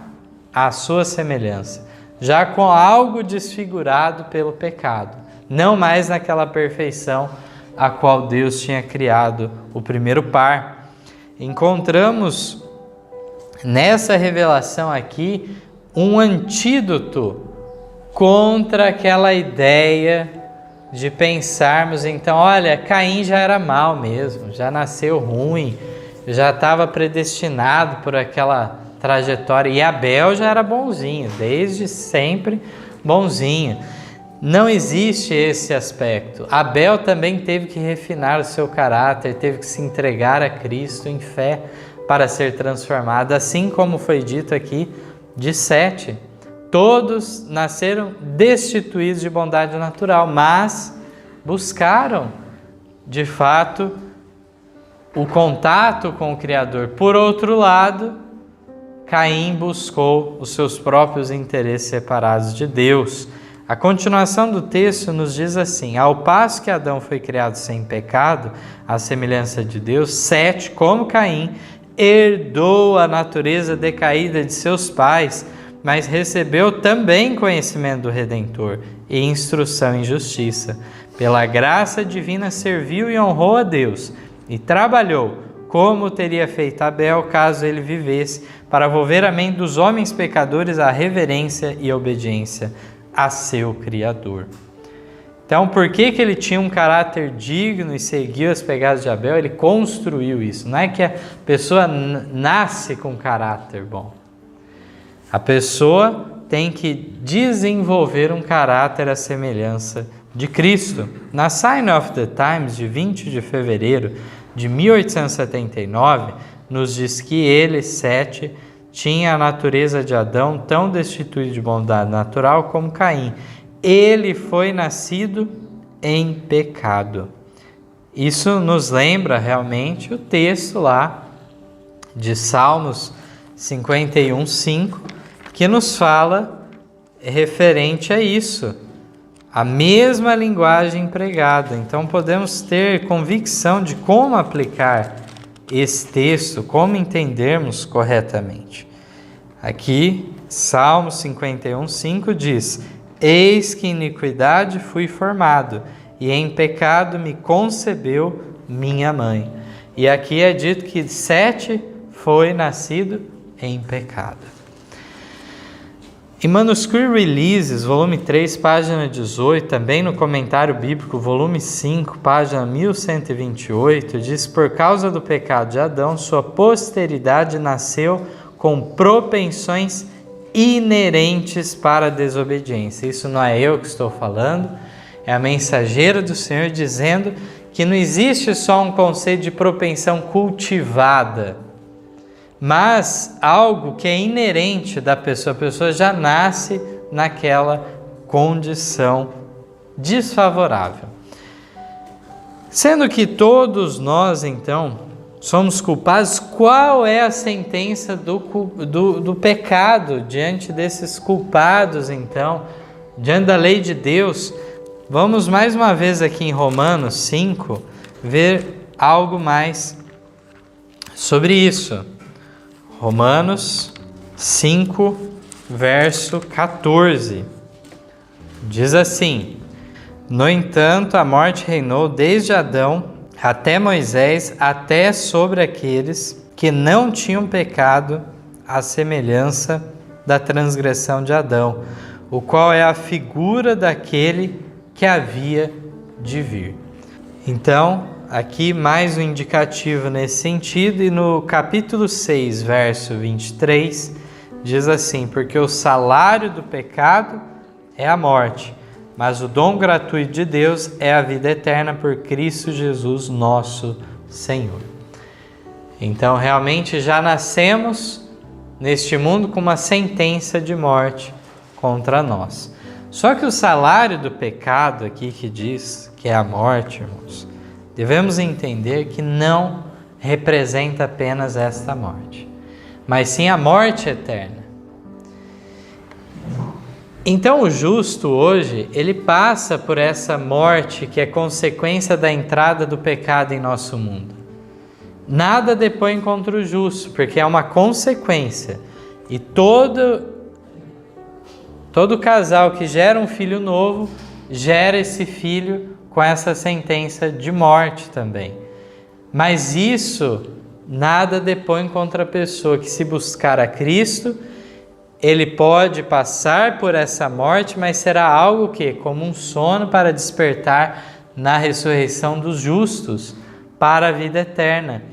à sua semelhança, já com algo desfigurado pelo pecado, não mais naquela perfeição a qual Deus tinha criado o primeiro par. Encontramos nessa revelação aqui um antídoto contra aquela ideia de pensarmos, então, olha, Caim já era mal mesmo, já nasceu ruim, já estava predestinado por aquela trajetória, e Abel já era bonzinho, desde sempre bonzinho. Não existe esse aspecto. Abel também teve que refinar o seu caráter, teve que se entregar a Cristo em fé para ser transformado, assim como foi dito aqui de Sete. Todos nasceram destituídos de bondade natural, mas buscaram, de fato, o contato com o Criador. Por outro lado, Caim buscou os seus próprios interesses separados de Deus. A continuação do texto nos diz assim: ao passo que Adão foi criado sem pecado, à semelhança de Deus, Sete, como Caim, herdou a natureza decaída de seus pais, mas recebeu também conhecimento do Redentor e instrução em justiça. Pela graça divina serviu e honrou a Deus, e trabalhou, como teria feito Abel, caso ele vivesse, para volver a mente dos homens pecadores à reverência e obediência a seu Criador. Então, por que ele tinha um caráter digno e seguiu as pegadas de Abel? Ele construiu isso. Não é que a pessoa nasce com caráter bom. A pessoa tem que desenvolver um caráter à semelhança de Cristo. Na Sign of the Times, de 20 de fevereiro de 1879, nos diz que ele, Sete, tinha a natureza de Adão tão destituído de bondade natural como Caim. Ele foi nascido em pecado. Isso nos lembra realmente o texto lá de Salmos 51, 5, que nos fala referente a isso, a mesma linguagem empregada. Então podemos ter convicção de como aplicar esse texto, como entendermos corretamente. Aqui, Salmo 51, 5 diz: eis que em iniquidade fui formado, e em pecado me concebeu minha mãe. E aqui é dito que Sete foi nascido em pecado. Em Manuscript Releases, volume 3, página 18, também no Comentário Bíblico, volume 5, página 1128, diz: por causa do pecado de Adão, sua posteridade nasceu com propensões inerentes para a desobediência. Isso não é eu que estou falando, é a mensageira do Senhor dizendo que não existe só um conceito de propensão cultivada, mas algo que é inerente da pessoa. A pessoa já nasce naquela condição desfavorável. Sendo que todos nós, então, somos culpados, qual é a sentença do pecado diante desses culpados, então, diante da lei de Deus? Vamos mais uma vez aqui em Romanos 5 ver algo mais sobre isso. Romanos 5, verso 14, diz assim: no entanto, a morte reinou desde Adão até Moisés, até sobre aqueles que não tinham pecado, à semelhança da transgressão de Adão, o qual é a figura daquele que havia de vir. Então, aqui mais um indicativo nesse sentido, e no capítulo 6, verso 23, diz assim: porque o salário do pecado é a morte, mas o dom gratuito de Deus é a vida eterna por Cristo Jesus, nosso Senhor. Então, realmente já nascemos neste mundo com uma sentença de morte contra nós. Só que o salário do pecado aqui que diz que é a morte, irmãos, devemos entender que não representa apenas esta morte, mas sim a morte eterna. Então o justo hoje, ele passa por essa morte que é consequência da entrada do pecado em nosso mundo. Nada depõe contra o justo, porque é uma consequência. E todo casal que gera um filho novo, gera esse filho com essa sentença de morte também. Mas isso nada depõe contra a pessoa que, se buscar a Cristo, ele pode passar por essa morte, mas será algo que, como um sono para despertar na ressurreição dos justos para a vida eterna.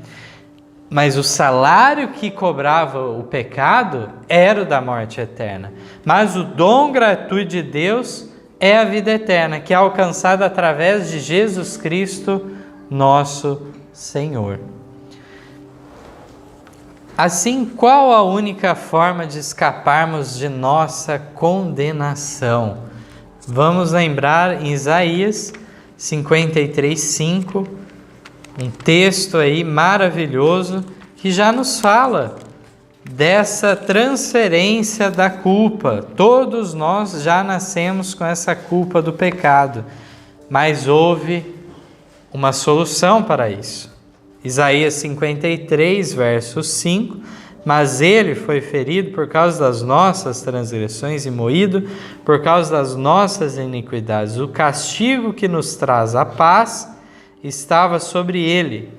Mas o salário que cobrava o pecado era o da morte eterna. Mas o dom gratuito de Deus é a vida eterna, que é alcançada através de Jesus Cristo, nosso Senhor. Assim, qual a única forma de escaparmos de nossa condenação? Vamos lembrar em Isaías 53:5, um texto aí maravilhoso que já nos fala dessa transferência da culpa. Todos nós já nascemos com essa culpa do pecado, mas houve uma solução para isso. Isaías 53, verso 5, mas ele foi ferido por causa das nossas transgressões e moído por causa das nossas iniquidades. O castigo que nos traz a paz estava sobre ele,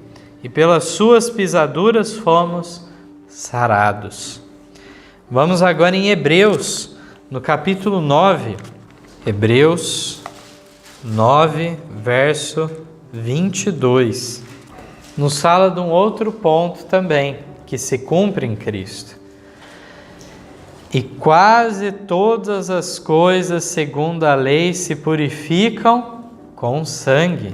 e pelas suas pisaduras fomos sarados. Vamos agora em Hebreus, no capítulo 9. Hebreus 9, verso 22. Nos fala de um outro ponto também, que se cumpre em Cristo. E quase todas as coisas, segundo a lei, se purificam com sangue.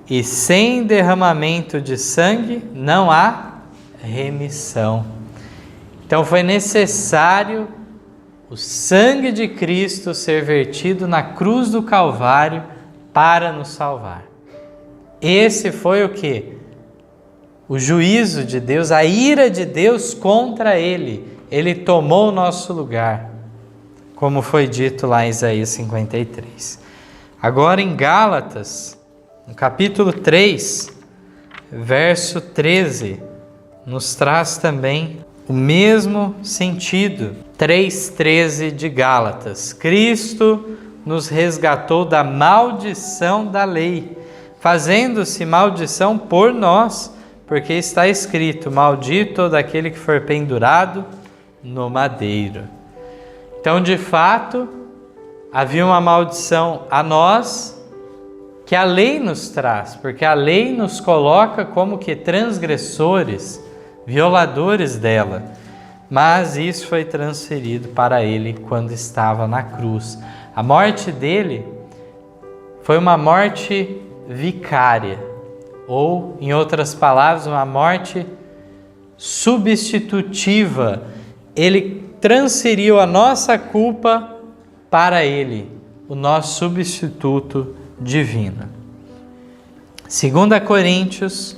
E sem derramamento de sangue não há remissão. Então foi necessário o sangue de Cristo ser vertido na cruz do Calvário para nos salvar. Esse foi o que? O juízo de Deus, a ira de Deus contra ele. Ele tomou o nosso lugar, como foi dito lá em Isaías 53. Agora em Gálatas, no capítulo 3, verso 13, nos traz também o mesmo sentido. 3,13 de Gálatas. Cristo nos resgatou da maldição da lei, fazendo-se maldição por nós, porque está escrito: maldito todo aquele que for pendurado no madeiro. Então, de fato, havia uma maldição a nós que a lei nos traz, porque a lei nos coloca como que transgressores, violadores dela. Mas isso foi transferido para ele quando estava na cruz. A morte dele foi uma morte vicária, ou, em outras palavras, uma morte substitutiva. Ele transferiu a nossa culpa para ele, o nosso substituto divino. 2 Coríntios,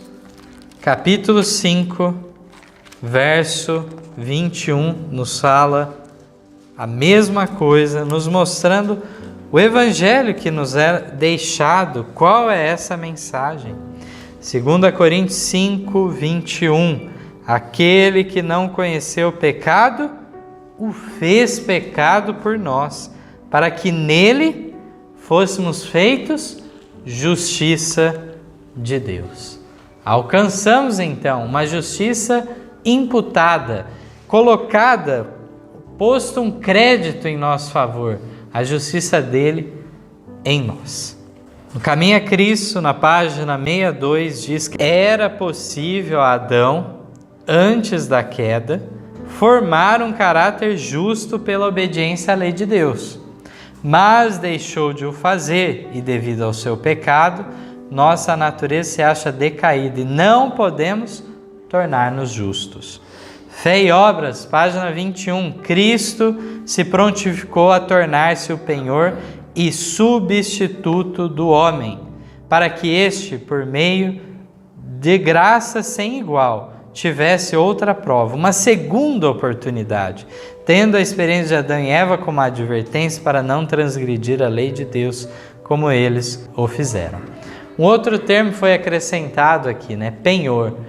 capítulo 5, verso 21, nos fala a mesma coisa, nos mostrando o evangelho que nos é deixado. Qual é essa mensagem? 2 Coríntios 5, 21. Aquele que não conheceu o pecado, o fez pecado por nós, para que nele fôssemos feitos justiça de Deus. Alcançamos então uma justiça imputada, colocada, posto um crédito em nosso favor, a justiça dele em nós. No Caminho a Cristo, na página 62, diz que era possível a Adão, antes da queda, formar um caráter justo pela obediência à lei de Deus. Mas deixou de o fazer e, devido ao seu pecado, nossa natureza se acha decaída e não podemos tornar-nos justos. Fé e Obras, página 21. Cristo se prontificou a tornar-se o penhor e substituto do homem, para que este, por meio de graça sem igual, tivesse outra prova, uma segunda oportunidade, tendo a experiência de Adão e Eva como advertência para não transgredir a lei de Deus, como eles o fizeram. Um outro termo foi acrescentado aqui, penhor.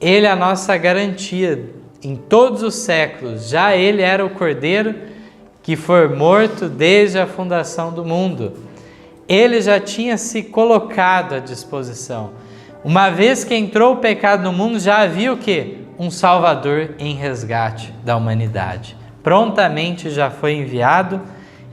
Ele é a nossa garantia em todos os séculos. Já ele era o cordeiro que foi morto desde a fundação do mundo. Ele já tinha se colocado à disposição. Uma vez que entrou o pecado no mundo, já havia o quê? Um Salvador em resgate da humanidade. Prontamente já foi enviado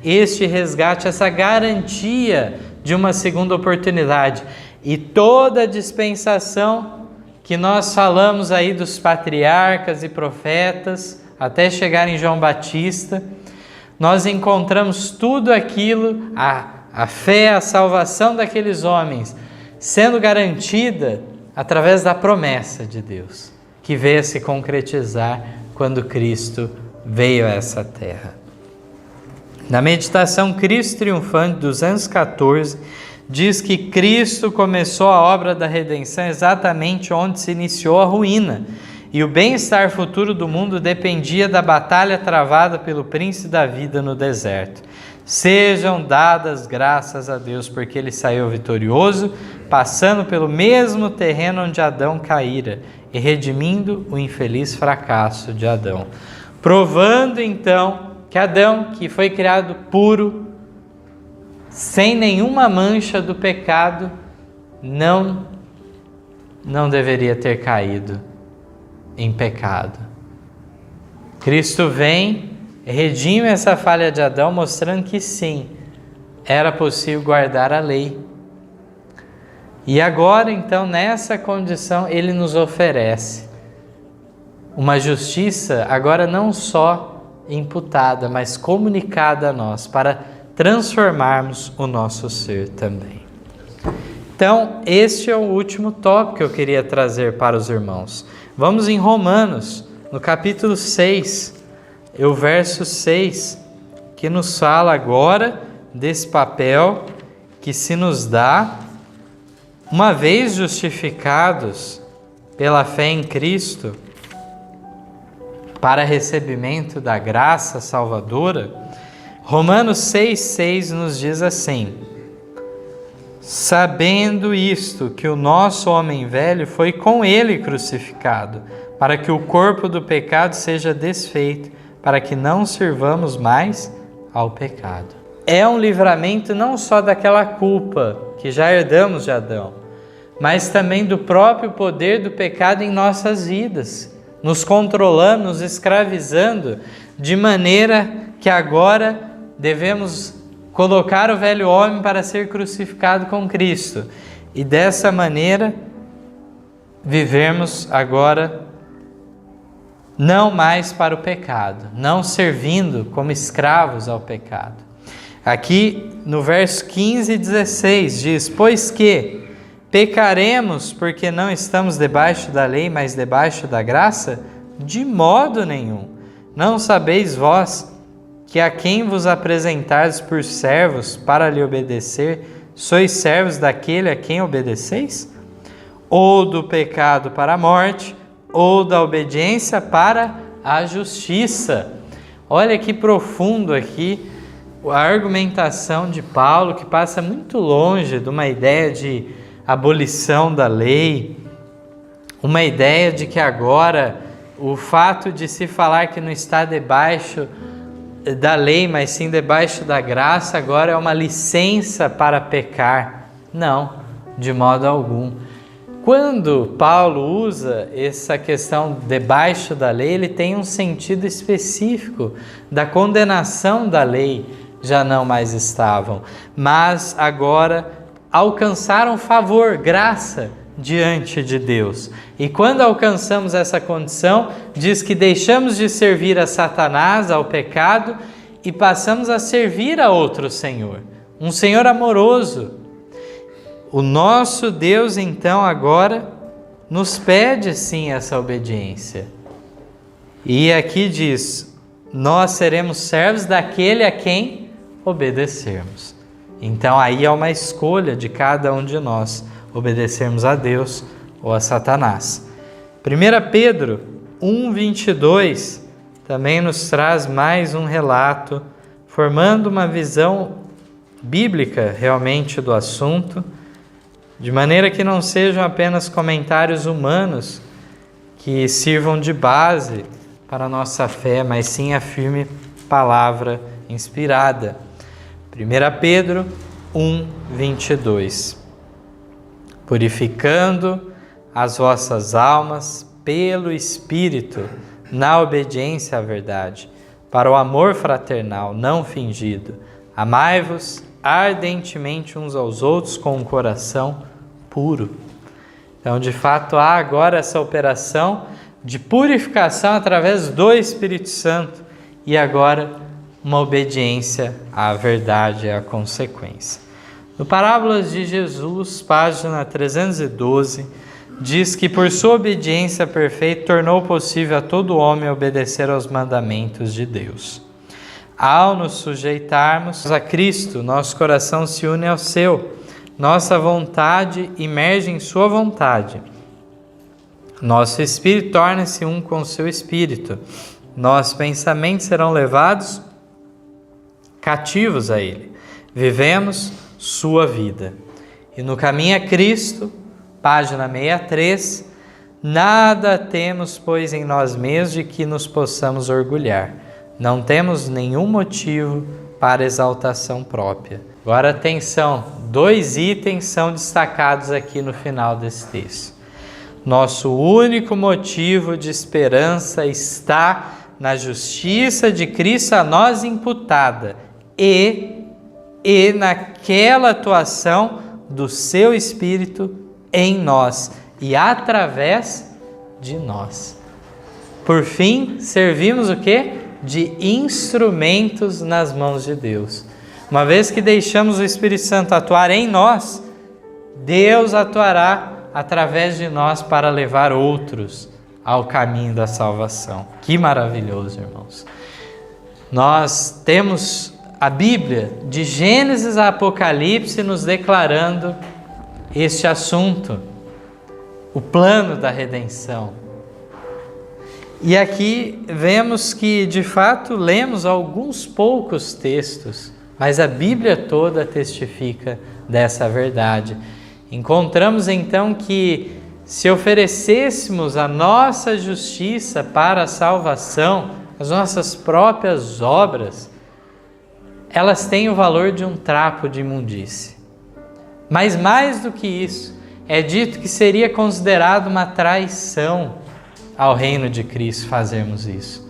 este resgate, essa garantia de uma segunda oportunidade. E toda a dispensação que nós falamos aí dos patriarcas e profetas, até chegar em João Batista, nós encontramos tudo aquilo, a fé, a salvação daqueles homens, sendo garantida através da promessa de Deus, que veio a se concretizar quando Cristo veio a essa terra. Na meditação Cristo Triunfante, 214, diz que Cristo começou a obra da redenção exatamente onde se iniciou a ruína, e o bem-estar futuro do mundo dependia da batalha travada pelo príncipe da vida no deserto. Sejam dadas graças a Deus, porque ele saiu vitorioso, passando pelo mesmo terreno onde Adão caíra e redimindo o infeliz fracasso de Adão. Provando então que Adão, que foi criado puro, sem nenhuma mancha do pecado, não deveria ter caído em pecado. Cristo vem, redime essa falha de Adão, mostrando que sim, era possível guardar a lei. E agora, então, nessa condição, ele nos oferece uma justiça, agora não só imputada, mas comunicada a nós, para transformarmos o nosso ser também. Então, este é o último tópico que eu queria trazer para os irmãos. Vamos em Romanos, no capítulo 6, o verso 6, que nos fala agora desse papel que se nos dá, uma vez justificados pela fé em Cristo, para recebimento da graça salvadora. Romanos 6,6 nos diz assim: sabendo isto, que o nosso homem velho foi com ele crucificado, para que o corpo do pecado seja desfeito, para que não sirvamos mais ao pecado. É um livramento não só daquela culpa que já herdamos de Adão, mas também do próprio poder do pecado em nossas vidas, nos controlando, nos escravizando, de maneira que agora devemos colocar o velho homem para ser crucificado com Cristo. E dessa maneira, vivermos agora não mais para o pecado, não servindo como escravos ao pecado. Aqui no verso 15 e 16 diz: pois que pecaremos porque não estamos debaixo da lei, mas debaixo da graça? De modo nenhum. Não sabeis vós que a quem vos apresentais por servos para lhe obedecer, sois servos daquele a quem obedeceis? Ou do pecado para a morte, ou da obediência para a justiça. Olha que profundo aqui a argumentação de Paulo, que passa muito longe de uma ideia de abolição da lei, uma ideia de que agora o fato de se falar que não está debaixo da lei, mas sim debaixo da graça, agora é uma licença para pecar. Não, de modo algum. Quando Paulo usa essa questão debaixo da lei, ele tem um sentido específico da condenação da lei, já não mais estavam, mas agora alcançaram favor, graça, diante de Deus. E quando alcançamos essa condição, diz que deixamos de servir a Satanás, ao pecado, e passamos a servir a outro Senhor, um Senhor amoroso. O nosso Deus, então, agora nos pede sim essa obediência. E aqui diz: nós seremos servos daquele a quem obedecermos. Então aí é uma escolha de cada um de nós, obedecermos a Deus ou a Satanás. 1 Pedro 1:22 também nos traz mais um relato, formando uma visão bíblica realmente do assunto, de maneira que não sejam apenas comentários humanos que sirvam de base para a nossa fé, mas sim a firme palavra inspirada. 1 Pedro 1:22. Purificando as vossas almas pelo Espírito, na obediência à verdade, para o amor fraternal não fingido. Amai-vos ardentemente uns aos outros com um coração puro. Então, de fato, há agora essa operação de purificação através do Espírito Santo e agora uma obediência à verdade é a consequência. No Parábolas de Jesus, página 312, diz que por sua obediência perfeita tornou possível a todo homem obedecer aos mandamentos de Deus. Ao nos sujeitarmos a Cristo, nosso coração se une ao seu, nossa vontade emerge em sua vontade. Nosso espírito torna-se um com seu espírito. Nossos pensamentos serão levados cativos a Ele. Vivemos sua vida. E no caminho a Cristo, página 63, nada temos, pois, em nós mesmos de que nos possamos orgulhar. Não temos nenhum motivo para exaltação própria. Agora, atenção, 2 itens são destacados aqui no final desse texto. Nosso único motivo de esperança está na justiça de Cristo a nós imputada e naquela atuação do seu Espírito em nós e através de nós. Por fim, servimos o quê? De instrumentos nas mãos de Deus. Uma vez que deixamos o Espírito Santo atuar em nós, Deus atuará através de nós para levar outros ao caminho da salvação. Que maravilhoso, irmãos! Nós temos a Bíblia, de Gênesis a Apocalipse, nos declarando este assunto, o plano da redenção. E aqui vemos que, de fato, lemos alguns poucos textos, mas a Bíblia toda testifica dessa verdade. Encontramos então que, se oferecêssemos a nossa justiça para a salvação, as nossas próprias obras, elas têm o valor de um trapo de imundície. Mas mais do que isso, é dito que seria considerado uma traição ao reino de Cristo fazermos isso.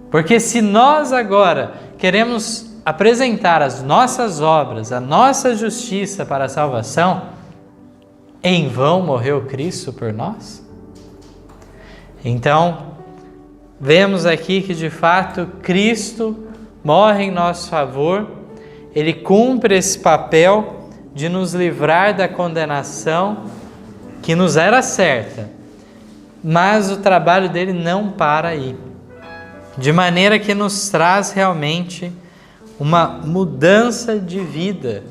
Porque se nós agora queremos apresentar as nossas obras, a nossa justiça para a salvação, em vão morreu Cristo por nós? Então, vemos aqui que de fato Cristo morre em nosso favor, Ele cumpre esse papel de nos livrar da condenação que nos era certa, mas o trabalho dele não para aí, de maneira que nos traz realmente uma mudança de vida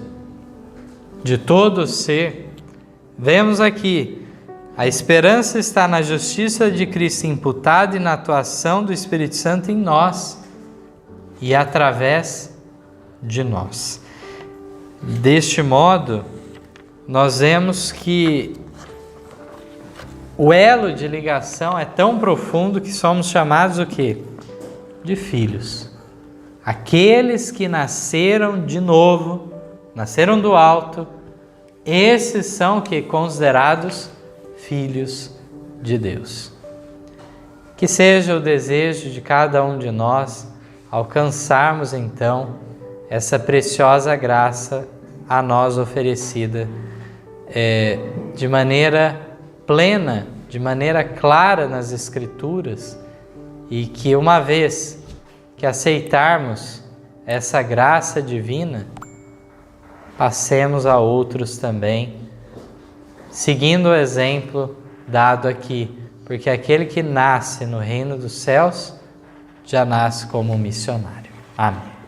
de todo o ser. Vemos aqui, a esperança está na justiça de Cristo imputada e na atuação do Espírito Santo em nós e através de nós. Deste modo, nós vemos que o elo de ligação é tão profundo que somos chamados o quê? De filhos. Aqueles que nasceram de novo, nasceram do alto, esses são que considerados filhos de Deus. Que seja o desejo de cada um de nós alcançarmos então essa preciosa graça a nós oferecida de maneira plena, de maneira clara nas Escrituras, e que uma vez que aceitarmos essa graça divina, passemos a outros também, seguindo o exemplo dado aqui, porque aquele que nasce no reino dos céus já nasce como um missionário. Amém.